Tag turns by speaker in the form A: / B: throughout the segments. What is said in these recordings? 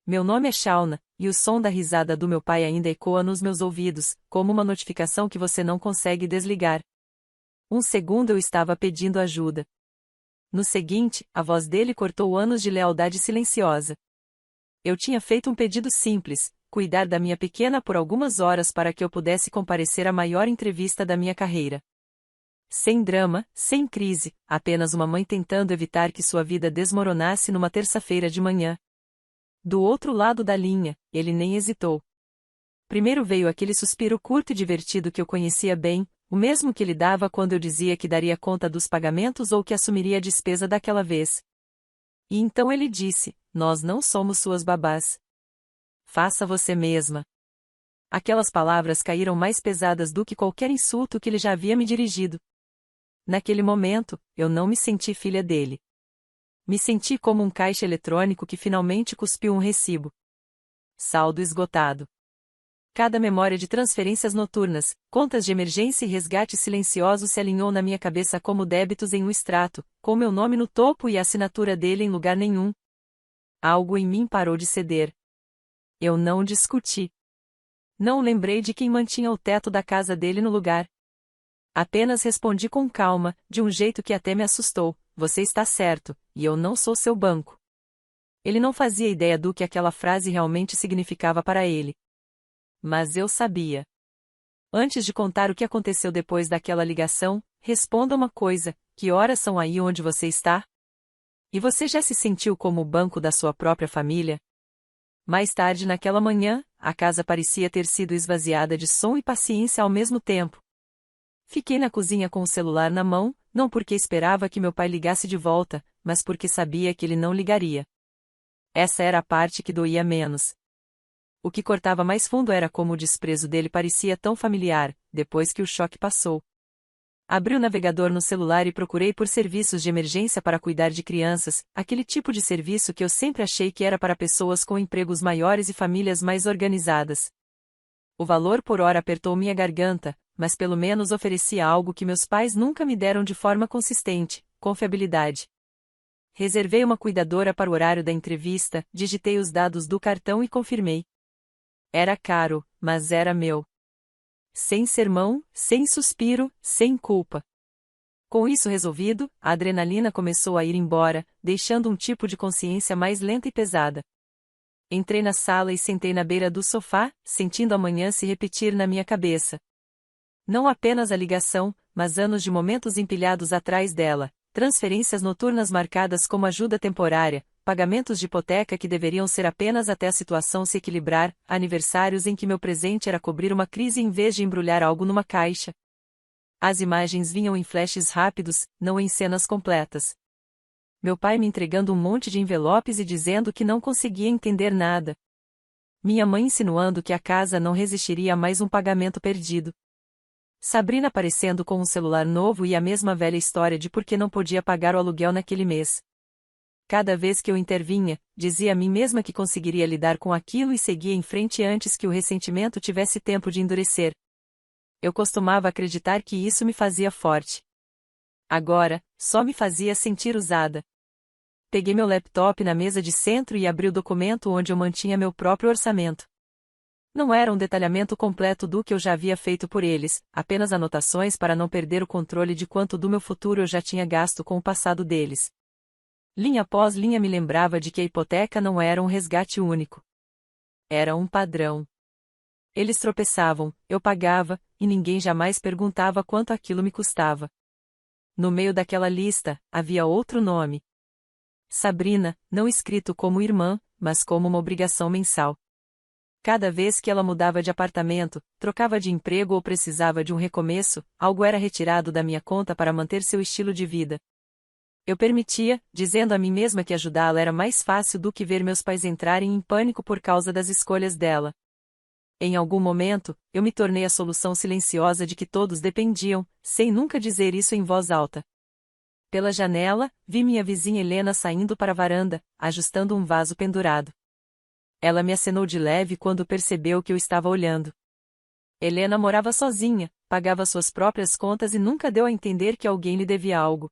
A: Meu nome é Shauna, e o som da risada do meu pai ainda ecoa nos meus ouvidos, como uma notificação que você não consegue desligar. Um segundo eu estava pedindo ajuda. No seguinte, a voz dele cortou anos de lealdade silenciosa. Eu tinha feito um pedido simples, cuidar da minha pequena por algumas horas para que eu pudesse comparecer à maior entrevista da minha carreira. Sem drama, sem crise, apenas uma mãe tentando evitar que sua vida desmoronasse numa terça-feira de manhã. Do outro lado da linha, ele nem hesitou. Primeiro veio aquele suspiro curto e divertido que eu conhecia bem, o mesmo que ele dava quando eu dizia que daria conta dos pagamentos ou que assumiria a despesa daquela vez. E então ele disse: "Nós não somos suas babás. Faça você mesma." Aquelas palavras caíram mais pesadas do que qualquer insulto que ele já havia me dirigido. Naquele momento, eu não me senti filha dele. Me senti como um caixa eletrônico que finalmente cuspiu um recibo. Saldo esgotado. Cada memória de transferências noturnas, contas de emergência e resgate silencioso se alinhou na minha cabeça como débitos em um extrato, com meu nome no topo e a assinatura dele em lugar nenhum. Algo em mim parou de ceder. Eu não discuti. Não lembrei de quem mantinha o teto da casa dele no lugar. Apenas respondi com calma, de um jeito que até me assustou: "Você está certo, e eu não sou seu banco." Ele não fazia ideia do que aquela frase realmente significava para ele. Mas eu sabia. Antes de contar o que aconteceu depois daquela ligação, responda uma coisa: que horas são aí onde você está? E você já se sentiu como o banco da sua própria família? Mais tarde naquela manhã, a casa parecia ter sido esvaziada de som e paciência ao mesmo tempo. Fiquei na cozinha com o celular na mão, não porque esperava que meu pai ligasse de volta, mas porque sabia que ele não ligaria. Essa era a parte que doía menos. O que cortava mais fundo era como o desprezo dele parecia tão familiar, depois que o choque passou. Abri o navegador no celular e procurei por serviços de emergência para cuidar de crianças, aquele tipo de serviço que eu sempre achei que era para pessoas com empregos maiores e famílias mais organizadas. O valor por hora apertou minha garganta, mas pelo menos oferecia algo que meus pais nunca me deram de forma consistente: confiabilidade. Reservei uma cuidadora para o horário da entrevista, digitei os dados do cartão e confirmei. Era caro, mas era meu. Sem sermão, sem suspiro, sem culpa. Com isso resolvido, a adrenalina começou a ir embora, deixando um tipo de consciência mais lenta e pesada. Entrei na sala e sentei na beira do sofá, sentindo a manhã se repetir na minha cabeça. Não apenas a ligação, mas anos de momentos empilhados atrás dela, transferências noturnas marcadas como ajuda temporária, pagamentos de hipoteca que deveriam ser apenas até a situação se equilibrar, aniversários em que meu presente era cobrir uma crise em vez de embrulhar algo numa caixa. As imagens vinham em flashes rápidos, não em cenas completas. Meu pai me entregando um monte de envelopes e dizendo que não conseguia entender nada. Minha mãe insinuando que a casa não resistiria a mais um pagamento perdido. Sabrina aparecendo com um celular novo e a mesma velha história de por que não podia pagar o aluguel naquele mês. Cada vez que eu intervinha, dizia a mim mesma que conseguiria lidar com aquilo e seguia em frente antes que o ressentimento tivesse tempo de endurecer. Eu costumava acreditar que isso me fazia forte. Agora, só me fazia sentir usada. Peguei meu laptop na mesa de centro e abri o documento onde eu mantinha meu próprio orçamento. Não era um detalhamento completo do que eu já havia feito por eles, apenas anotações para não perder o controle de quanto do meu futuro eu já tinha gasto com o passado deles. Linha após linha me lembrava de que a hipoteca não era um resgate único. Era um padrão. Eles tropeçavam, eu pagava, e ninguém jamais perguntava quanto aquilo me custava. No meio daquela lista, havia outro nome. Sabrina, não escrito como irmã, mas como uma obrigação mensal. Cada vez que ela mudava de apartamento, trocava de emprego ou precisava de um recomeço, algo era retirado da minha conta para manter seu estilo de vida. Eu permitia, dizendo a mim mesma que ajudá-la era mais fácil do que ver meus pais entrarem em pânico por causa das escolhas dela. Em algum momento, eu me tornei a solução silenciosa de que todos dependiam, sem nunca dizer isso em voz alta. Pela janela, vi minha vizinha Helena saindo para a varanda, ajustando um vaso pendurado. Ela me acenou de leve quando percebeu que eu estava olhando. Helena morava sozinha, pagava suas próprias contas e nunca deu a entender que alguém lhe devia algo.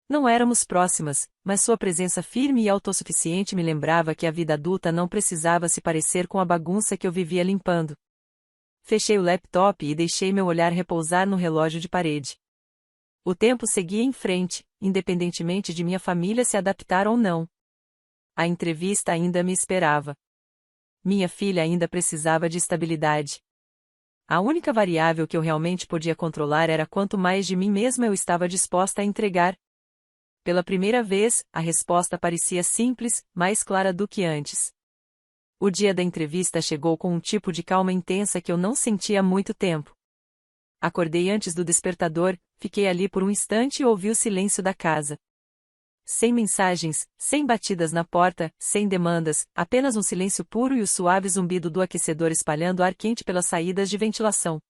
A: Não éramos próximas, mas sua presença firme e autossuficiente me lembrava que a vida adulta não precisava se parecer com a bagunça que eu vivia limpando. Fechei o laptop e deixei meu olhar repousar no relógio de parede. O tempo seguia em frente, independentemente de minha família se adaptar ou não. A entrevista ainda me esperava. Minha filha ainda precisava de estabilidade. A única variável que eu realmente podia controlar era quanto mais de mim mesma eu estava disposta a entregar. Pela primeira vez, a resposta parecia simples, mais clara do que antes. O dia da entrevista chegou com um tipo de calma intensa que eu não sentia há muito tempo. Acordei antes do despertador, fiquei ali por um instante e ouvi o silêncio da casa. Sem mensagens, sem batidas na porta, sem demandas, apenas um silêncio puro e o suave zumbido do aquecedor espalhando ar quente pelas saídas de ventilação.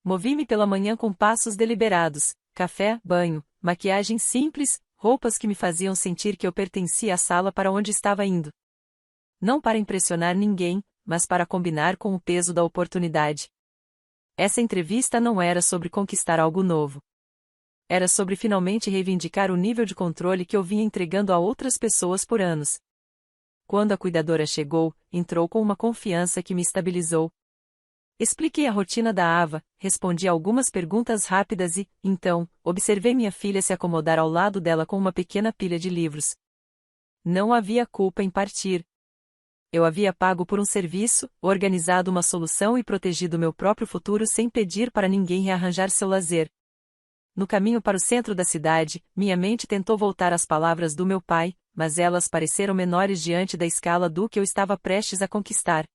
A: Movi-me pela manhã com passos deliberados, café, banho, maquiagem simples, roupas que me faziam sentir que eu pertencia à sala para onde estava indo. Não para impressionar ninguém, mas para combinar com o peso da oportunidade. Essa entrevista não era sobre conquistar algo novo. Era sobre finalmente reivindicar o nível de controle que eu vinha entregando a outras pessoas por anos. Quando a cuidadora chegou, entrou com uma confiança que me estabilizou. Expliquei a rotina da Ava, respondi algumas perguntas rápidas e, então, observei minha filha se acomodar ao lado dela com uma pequena pilha de livros. Não havia culpa em partir. Eu havia pago por um serviço, organizado uma solução e protegido meu próprio futuro sem pedir para ninguém rearranjar seu lazer. No caminho para o centro da cidade, minha mente tentou voltar às palavras do meu pai, mas elas pareceram menores diante da escala do que eu estava prestes a conquistar.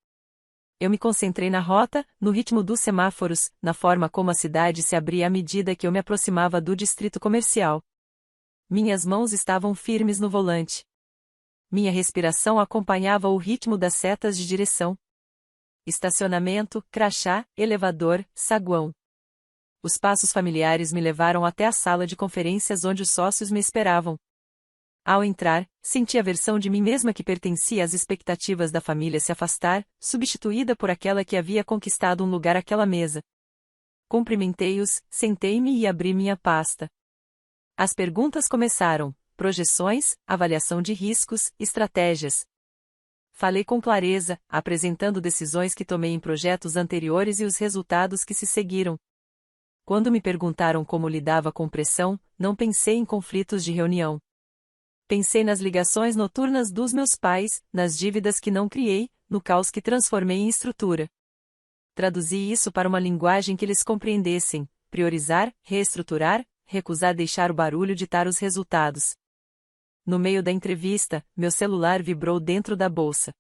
A: Eu me concentrei na rota, no ritmo dos semáforos, na forma como a cidade se abria à medida que eu me aproximava do distrito comercial. Minhas mãos estavam firmes no volante. Minha respiração acompanhava o ritmo das setas de direção. Estacionamento, crachá, elevador, saguão. Os passos familiares me levaram até a sala de conferências onde os sócios me esperavam. Ao entrar, senti a versão de mim mesma que pertencia às expectativas da família se afastar, substituída por aquela que havia conquistado um lugar àquela mesa. Cumprimentei-os, sentei-me e abri minha pasta. As perguntas começaram: projeções, avaliação de riscos, estratégias. Falei com clareza, apresentando decisões que tomei em projetos anteriores e os resultados que se seguiram. Quando me perguntaram como lidava com pressão, não pensei em conflitos de reunião. Pensei nas ligações noturnas dos meus pais, nas dívidas que não criei, no caos que transformei em estrutura. Traduzi isso para uma linguagem que eles compreendessem: priorizar, reestruturar, recusar deixar o barulho ditar os resultados. No meio da entrevista, meu celular vibrou dentro da bolsa.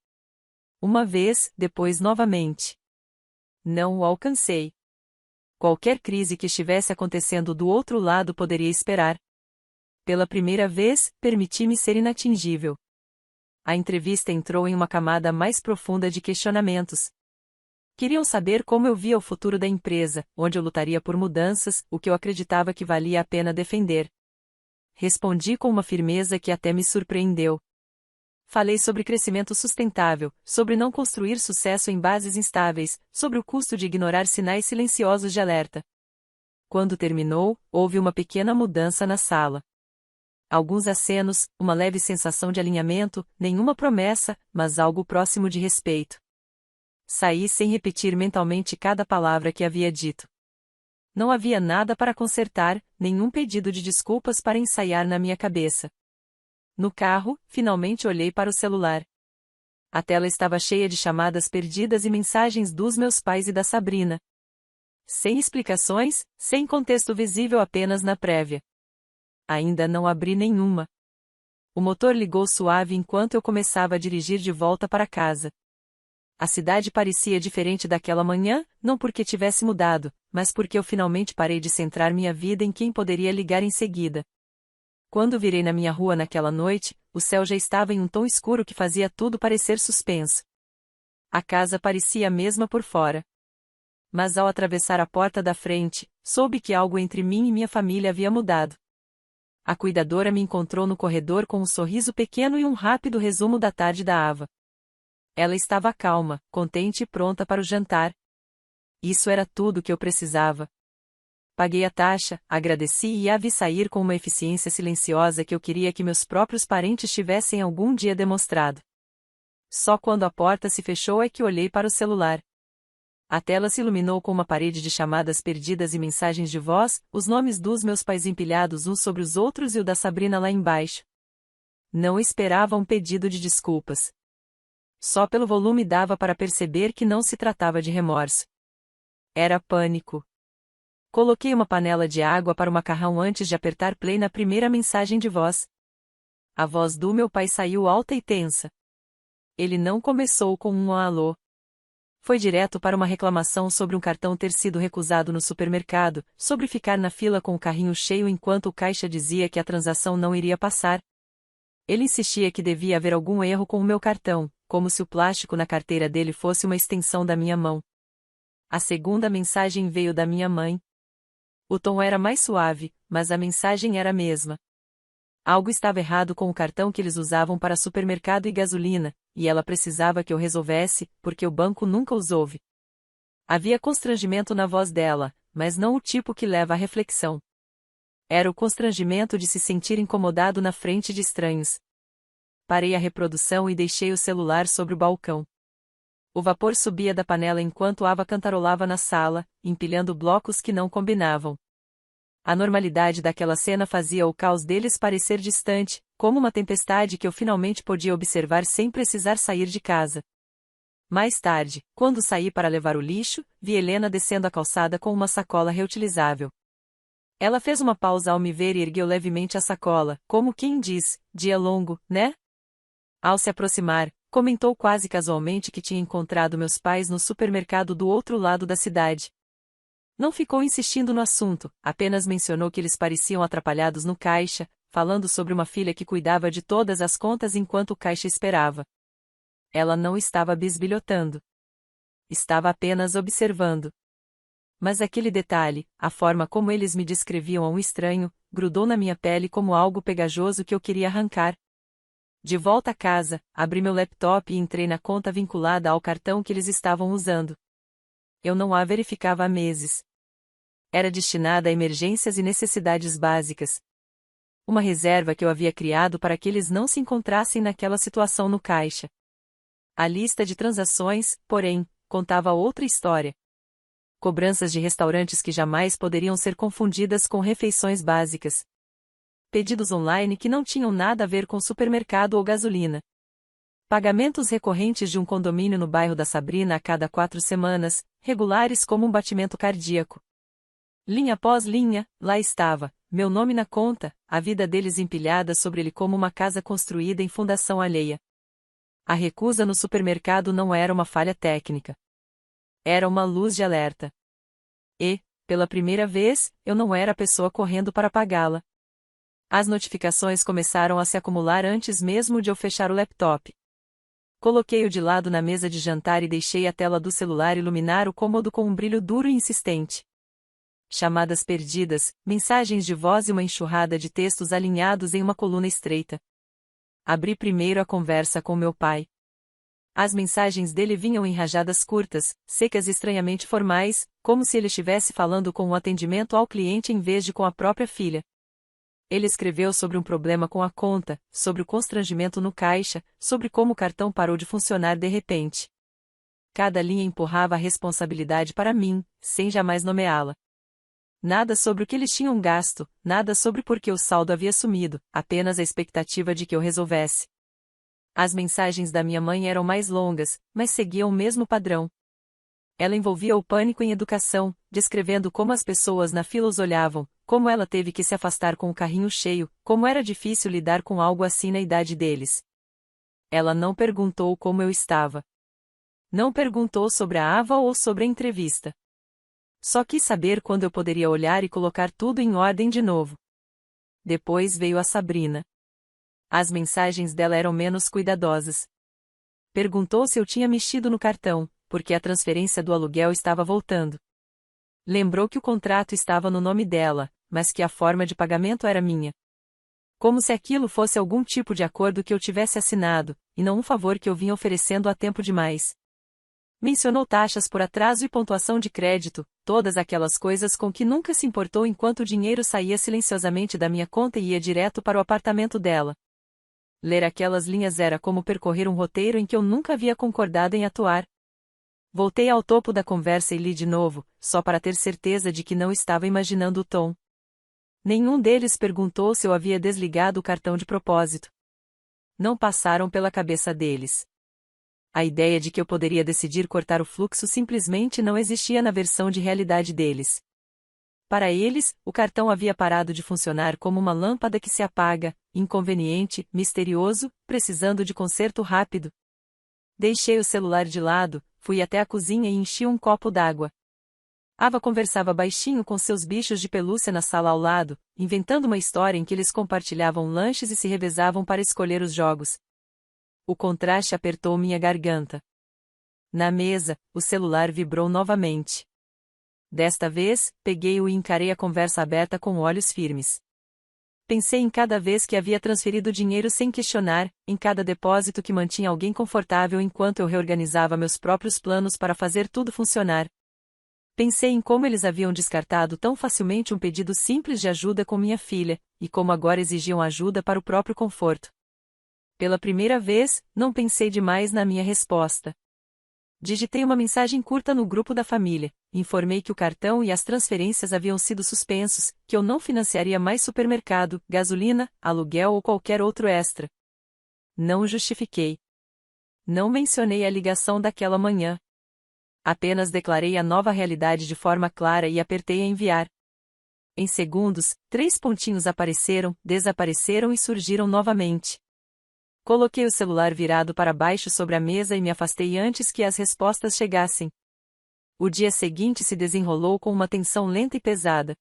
A: Uma vez, depois novamente. Não o alcancei. Qualquer crise que estivesse acontecendo do outro lado poderia esperar. Pela primeira vez, permiti-me ser inatingível. A entrevista entrou em uma camada mais profunda de questionamentos. Queriam saber como eu via o futuro da empresa, onde eu lutaria por mudanças, o que eu acreditava que valia a pena defender. Respondi com uma firmeza que até me surpreendeu. Falei sobre crescimento sustentável, sobre não construir sucesso em bases instáveis, sobre o custo de ignorar sinais silenciosos de alerta. Quando terminou, houve uma pequena mudança na sala. Alguns acenos, uma leve sensação de alinhamento, nenhuma promessa, mas algo próximo de respeito. Saí sem repetir mentalmente cada palavra que havia dito. Não havia nada para consertar, nenhum pedido de desculpas para ensaiar na minha cabeça. No carro, finalmente olhei para o celular. A tela estava cheia de chamadas perdidas e mensagens dos meus pais e da Sabrina. Sem explicações, sem contexto visível apenas na prévia. Ainda não abri nenhuma. O motor ligou suave enquanto eu começava a dirigir de volta para casa. A cidade parecia diferente daquela manhã, não porque tivesse mudado, mas porque eu finalmente parei de centrar minha vida em quem poderia ligar em seguida. Quando virei na minha rua naquela noite, o céu já estava em um tom escuro que fazia tudo parecer suspenso. A casa parecia a mesma por fora. Mas ao atravessar a porta da frente, soube que algo entre mim e minha família havia mudado. A cuidadora me encontrou no corredor com um sorriso pequeno e um rápido resumo da tarde da Ava. Ela estava calma, contente e pronta para o jantar. Isso era tudo que eu precisava. Paguei a taxa, agradeci e a vi sair com uma eficiência silenciosa que eu queria que meus próprios parentes tivessem algum dia demonstrado. Só quando a porta se fechou é que olhei para o celular. A tela se iluminou com uma parede de chamadas perdidas e mensagens de voz, os nomes dos meus pais empilhados uns sobre os outros e o da Sabrina lá embaixo. Não esperava um pedido de desculpas. Só pelo volume dava para perceber que não se tratava de remorso. Era pânico. Coloquei uma panela de água para o macarrão antes de apertar play na primeira mensagem de voz. A voz do meu pai saiu alta e tensa. Ele não começou com um alô. Foi direto para uma reclamação sobre um cartão ter sido recusado no supermercado, sobre ficar na fila com o carrinho cheio enquanto o caixa dizia que a transação não iria passar. Ele insistia que devia haver algum erro com o meu cartão, como se o plástico na carteira dele fosse uma extensão da minha mão. A segunda mensagem veio da minha mãe. O tom era mais suave, mas a mensagem era a mesma. Algo estava errado com o cartão que eles usavam para supermercado e gasolina, e ela precisava que eu resolvesse, porque o banco nunca os ouve. Havia constrangimento na voz dela, mas não o tipo que leva à reflexão. Era o constrangimento de se sentir incomodado na frente de estranhos. Parei a reprodução e deixei o celular sobre o balcão. O vapor subia da panela enquanto Ava cantarolava na sala, empilhando blocos que não combinavam. A normalidade daquela cena fazia o caos deles parecer distante, como uma tempestade que eu finalmente podia observar sem precisar sair de casa. Mais tarde, quando saí para levar o lixo, vi Helena descendo a calçada com uma sacola reutilizável. Ela fez uma pausa ao me ver e ergueu levemente a sacola, como quem diz, dia longo, né? Ao se aproximar, comentou quase casualmente que tinha encontrado meus pais no supermercado do outro lado da cidade. Não ficou insistindo no assunto, apenas mencionou que eles pareciam atrapalhados no caixa, falando sobre uma filha que cuidava de todas as contas enquanto o caixa esperava. Ela não estava bisbilhotando. Estava apenas observando. Mas aquele detalhe, a forma como eles me descreviam a um estranho, grudou na minha pele como algo pegajoso que eu queria arrancar. De volta a casa, abri meu laptop e entrei na conta vinculada ao cartão que eles estavam usando. Eu não a verificava há meses. Era destinada a emergências e necessidades básicas. Uma reserva que eu havia criado para que eles não se encontrassem naquela situação no caixa. A lista de transações, porém, contava outra história. Cobranças de restaurantes que jamais poderiam ser confundidas com refeições básicas. Pedidos online que não tinham nada a ver com supermercado ou gasolina. Pagamentos recorrentes de um condomínio no bairro da Sabrina a cada 4 semanas, regulares como um batimento cardíaco. Linha após linha, lá estava, meu nome na conta, a vida deles empilhada sobre ele como uma casa construída em fundação alheia. A recusa no supermercado não era uma falha técnica. Era uma luz de alerta. E, pela primeira vez, eu não era a pessoa correndo para pagá-la. As notificações começaram a se acumular antes mesmo de eu fechar o laptop. Coloquei-o de lado na mesa de jantar e deixei a tela do celular iluminar o cômodo com um brilho duro e insistente. Chamadas perdidas, mensagens de voz e uma enxurrada de textos alinhados em uma coluna estreita. Abri primeiro a conversa com meu pai. As mensagens dele vinham em rajadas curtas, secas e estranhamente formais, como se ele estivesse falando com um atendimento ao cliente em vez de com a própria filha. Ele escreveu sobre um problema com a conta, sobre o constrangimento no caixa, sobre como o cartão parou de funcionar de repente. Cada linha empurrava a responsabilidade para mim, sem jamais nomeá-la. Nada sobre o que eles tinham gasto, nada sobre por que o saldo havia sumido, apenas a expectativa de que eu resolvesse. As mensagens da minha mãe eram mais longas, mas seguiam o mesmo padrão. Ela envolvia o pânico em educação, descrevendo como as pessoas na fila os olhavam, como ela teve que se afastar com o carrinho cheio, como era difícil lidar com algo assim na idade deles. Ela não perguntou como eu estava. Não perguntou sobre a Ava ou sobre a entrevista. Só quis saber quando eu poderia olhar e colocar tudo em ordem de novo. Depois veio a Sabrina. As mensagens dela eram menos cuidadosas. Perguntou se eu tinha mexido no cartão, porque a transferência do aluguel estava voltando. Lembrou que o contrato estava no nome dela, mas que a forma de pagamento era minha. Como se aquilo fosse algum tipo de acordo que eu tivesse assinado, e não um favor que eu vinha oferecendo há tempo demais. Mencionou taxas por atraso e pontuação de crédito, todas aquelas coisas com que nunca se importou enquanto o dinheiro saía silenciosamente da minha conta e ia direto para o apartamento dela. Ler aquelas linhas era como percorrer um roteiro em que eu nunca havia concordado em atuar. Voltei ao topo da conversa e li de novo, só para ter certeza de que não estava imaginando o tom. Nenhum deles perguntou se eu havia desligado o cartão de propósito. Não passaram pela cabeça deles. A ideia de que eu poderia decidir cortar o fluxo simplesmente não existia na versão de realidade deles. Para eles, o cartão havia parado de funcionar como uma lâmpada que se apaga, inconveniente, misterioso, precisando de conserto rápido. Deixei o celular de lado, fui até a cozinha e enchi um copo d'água. Ava conversava baixinho com seus bichos de pelúcia na sala ao lado, inventando uma história em que eles compartilhavam lanches e se revezavam para escolher os jogos. O contraste apertou minha garganta. Na mesa, o celular vibrou novamente. Desta vez, peguei-o e encarei a conversa aberta com olhos firmes. Pensei em cada vez que havia transferido dinheiro sem questionar, em cada depósito que mantinha alguém confortável enquanto eu reorganizava meus próprios planos para fazer tudo funcionar. Pensei em como eles haviam descartado tão facilmente um pedido simples de ajuda com minha filha, e como agora exigiam ajuda para o próprio conforto. Pela primeira vez, não pensei demais na minha resposta. Digitei uma mensagem curta no grupo da família, informei que o cartão e as transferências haviam sido suspensos, que eu não financiaria mais supermercado, gasolina, aluguel ou qualquer outro extra. Não justifiquei. Não mencionei a ligação daquela manhã. Apenas declarei a nova realidade de forma clara e apertei a enviar. Em segundos, 3 pontinhos apareceram, desapareceram e surgiram novamente. Coloquei o celular virado para baixo sobre a mesa e me afastei antes que as respostas chegassem. O dia seguinte se desenrolou com uma tensão lenta e pesada.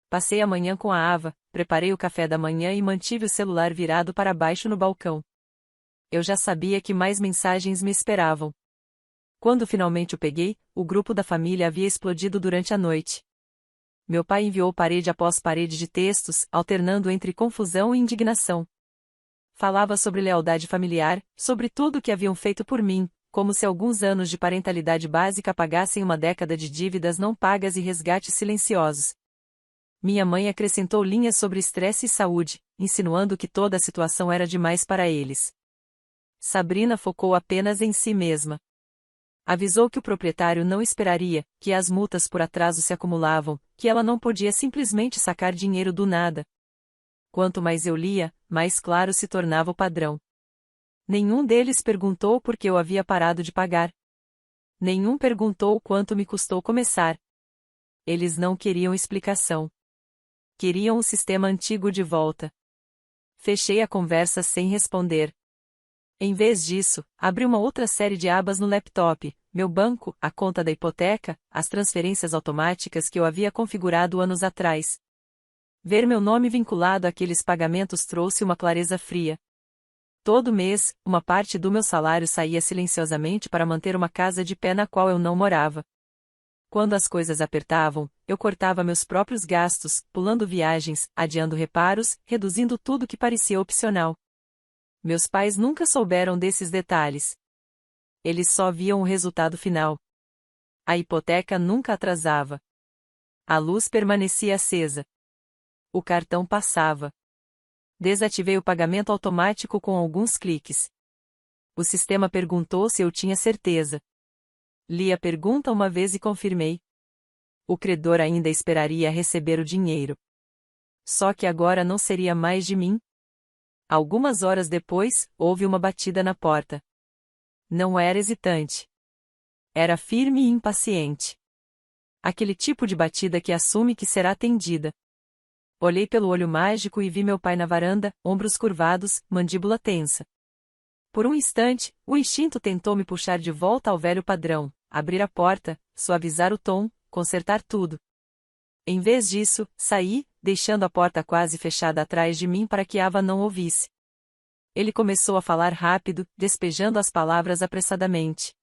A: Passei a manhã com a Ava, preparei o café da manhã e mantive o celular virado para baixo no balcão. Eu já sabia que mais mensagens me esperavam. Quando finalmente o peguei, o grupo da família havia explodido durante a noite. Meu pai enviou parede após parede de textos, alternando entre confusão e indignação. Falava sobre lealdade familiar, sobre tudo o que haviam feito por mim, como se alguns anos de parentalidade básica pagassem uma década de dívidas não pagas e resgates silenciosos. Minha mãe acrescentou linhas sobre estresse e saúde, insinuando que toda a situação era demais para eles. Sabrina focou apenas em si mesma. Avisou que o proprietário não esperaria, que as multas por atraso se acumulavam, que ela não podia simplesmente sacar dinheiro do nada. Quanto mais eu lia, mais claro se tornava o padrão. Nenhum deles perguntou por que eu havia parado de pagar. Nenhum perguntou quanto me custou começar. Eles não queriam explicação. Queriam o sistema antigo de volta. Fechei a conversa sem responder. Em vez disso, abri uma outra série de abas no laptop, meu banco, a conta da hipoteca, as transferências automáticas que eu havia configurado anos atrás. Ver meu nome vinculado àqueles pagamentos trouxe uma clareza fria. Todo mês, uma parte do meu salário saía silenciosamente para manter uma casa de pé na qual eu não morava. Quando as coisas apertavam, eu cortava meus próprios gastos, pulando viagens, adiando reparos, reduzindo tudo que parecia opcional. Meus pais nunca souberam desses detalhes. Eles só viam o resultado final. A hipoteca nunca atrasava. A luz permanecia acesa. O cartão passava. Desativei o pagamento automático com alguns cliques. O sistema perguntou se eu tinha certeza. Li a pergunta uma vez e confirmei. O credor ainda esperaria receber o dinheiro. Só que agora não seria mais de mim. Algumas horas depois, houve uma batida na porta. Não era hesitante. Era firme e impaciente. Aquele tipo de batida que assume que será atendida. Olhei pelo olho mágico e vi meu pai na varanda, ombros curvados, mandíbula tensa. Por um instante, o instinto tentou me puxar de volta ao velho padrão, abrir a porta, suavizar o tom, consertar tudo. Em vez disso, saí, deixando a porta quase fechada atrás de mim para que Ava não ouvisse. Ele começou a falar rápido, despejando as palavras apressadamente.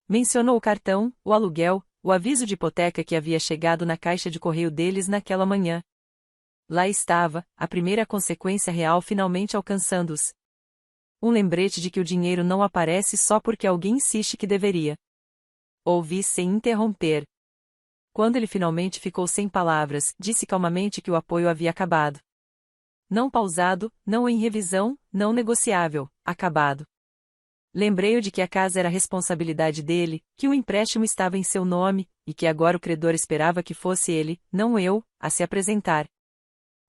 A: Mencionou o cartão, o aluguel, o aviso de hipoteca que havia chegado na caixa de correio deles naquela manhã. Lá estava, a primeira consequência real finalmente alcançando-os. Um lembrete de que o dinheiro não aparece só porque alguém insiste que deveria. Ouvi sem interromper. Quando ele finalmente ficou sem palavras, disse calmamente que o apoio havia acabado. Não pausado, não em revisão, não negociável, acabado. Lembrei-o de que a casa era responsabilidade dele, que o empréstimo estava em seu nome, e que agora o credor esperava que fosse ele, não eu, a se apresentar.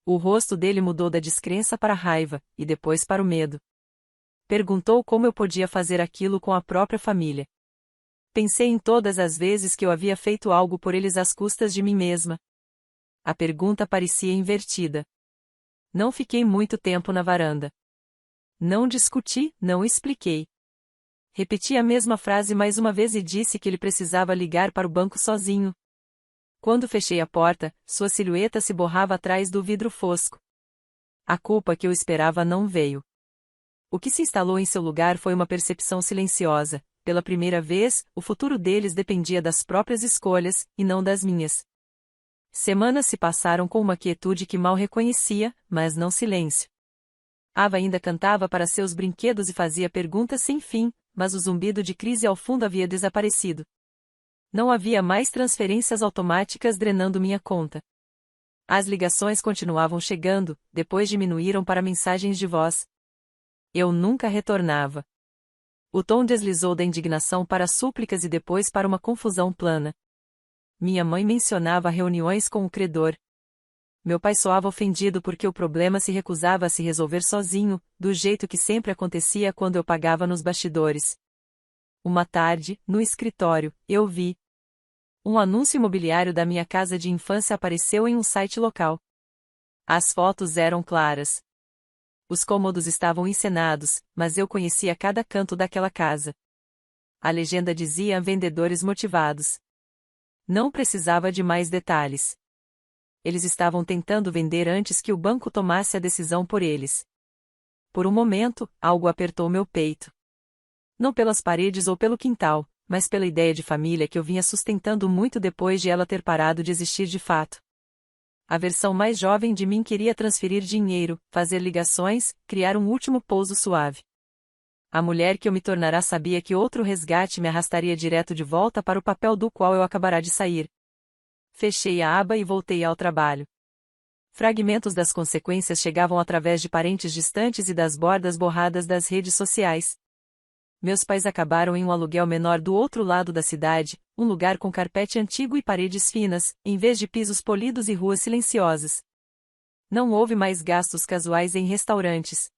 A: O rosto dele mudou da descrença para a raiva, e depois para o medo. Perguntou como eu podia fazer aquilo com a própria família. Pensei em todas as vezes que eu havia feito algo por eles às custas de mim mesma. A pergunta parecia invertida. Não fiquei muito tempo na varanda. Não discuti, não expliquei. Repeti a mesma frase mais uma vez e disse que ele precisava ligar para o banco sozinho. Quando fechei a porta, sua silhueta se borrava atrás do vidro fosco. A culpa que eu esperava não veio. O que se instalou em seu lugar foi uma percepção silenciosa. Pela primeira vez, o futuro deles dependia das próprias escolhas, e não das minhas. Semanas se passaram com uma quietude que mal reconhecia, mas não silêncio. Ava ainda cantava para seus brinquedos e fazia perguntas sem fim, mas o zumbido de crise ao fundo havia desaparecido. Não havia mais transferências automáticas drenando minha conta. As ligações continuavam chegando, depois diminuíram para mensagens de voz. Eu nunca retornava. O tom deslizou da indignação para súplicas e depois para uma confusão plana. Minha mãe mencionava reuniões com o credor. Meu pai soava ofendido porque o problema se recusava a se resolver sozinho, do jeito que sempre acontecia quando eu pagava nos bastidores. Uma tarde, no escritório, eu vi. Um anúncio imobiliário da minha casa de infância apareceu em um site local. As fotos eram claras. Os cômodos estavam encenados, mas eu conhecia cada canto daquela casa. A legenda dizia vendedores motivados. Não precisava de mais detalhes. Eles estavam tentando vender antes que o banco tomasse a decisão por eles. Por um momento, algo apertou meu peito. Não pelas paredes ou pelo quintal, mas pela ideia de família que eu vinha sustentando muito depois de ela ter parado de existir de fato. A versão mais jovem de mim queria transferir dinheiro, fazer ligações, criar um último pouso suave. A mulher que eu me tornara sabia que outro resgate me arrastaria direto de volta para o papel do qual eu acabará de sair. Fechei a aba e voltei ao trabalho. Fragmentos das consequências chegavam através de parentes distantes e das bordas borradas das redes sociais. Meus pais acabaram em um aluguel menor do outro lado da cidade, um lugar com carpete antigo e paredes finas, em vez de pisos polidos e ruas silenciosas. Não houve mais gastos casuais em restaurantes.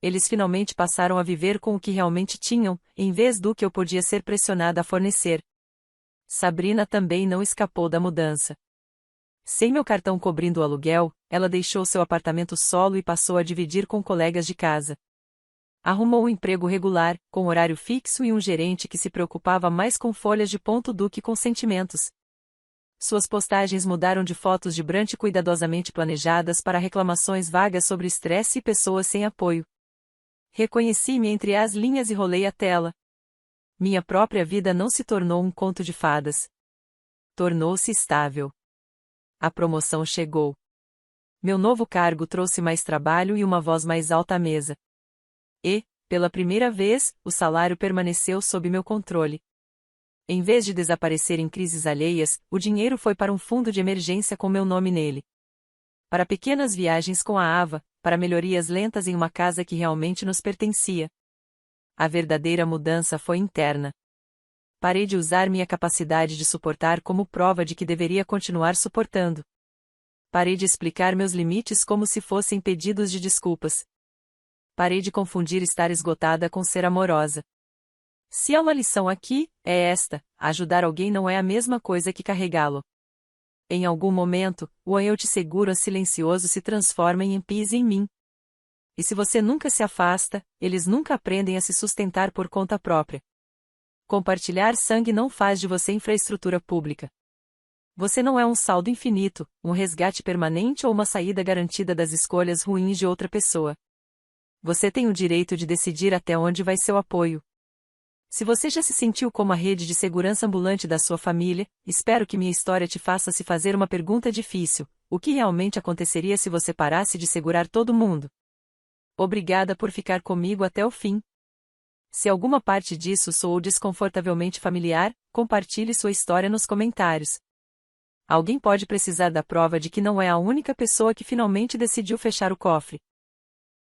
A: Eles finalmente passaram a viver com o que realmente tinham, em vez do que eu podia ser pressionada a fornecer. Sabrina também não escapou da mudança. Sem meu cartão cobrindo o aluguel, ela deixou seu apartamento solo e passou a dividir com colegas de casa. Arrumou um emprego regular, com horário fixo e um gerente que se preocupava mais com folhas de ponto do que com sentimentos. Suas postagens mudaram de fotos de brunch cuidadosamente planejadas para reclamações vagas sobre estresse e pessoas sem apoio. Reconheci-me entre as linhas e rolei a tela. Minha própria vida não se tornou um conto de fadas. Tornou-se estável. A promoção chegou. Meu novo cargo trouxe mais trabalho e uma voz mais alta à mesa. E, pela primeira vez, o salário permaneceu sob meu controle. Em vez de desaparecer em crises alheias, o dinheiro foi para um fundo de emergência com meu nome nele. Para pequenas viagens com a Ava, para melhorias lentas em uma casa que realmente nos pertencia. A verdadeira mudança foi interna. Parei de usar minha capacidade de suportar como prova de que deveria continuar suportando. Parei de explicar meus limites como se fossem pedidos de desculpas. Parei de confundir estar esgotada com ser amorosa. Se há uma lição aqui, é esta: ajudar alguém não é a mesma coisa que carregá-lo. Em algum momento, o eu te seguro silencioso se transforma em pise em mim. E se você nunca se afasta, eles nunca aprendem a se sustentar por conta própria. Compartilhar sangue não faz de você infraestrutura pública. Você não é um saldo infinito, um resgate permanente ou uma saída garantida das escolhas ruins de outra pessoa. Você tem o direito de decidir até onde vai seu apoio. Se você já se sentiu como a rede de segurança ambulante da sua família, espero que minha história te faça se fazer uma pergunta difícil: o que realmente aconteceria se você parasse de segurar todo mundo? Obrigada por ficar comigo até o fim. Se alguma parte disso soou desconfortavelmente familiar, compartilhe sua história nos comentários. Alguém pode precisar da prova de que não é a única pessoa que finalmente decidiu fechar o cofre.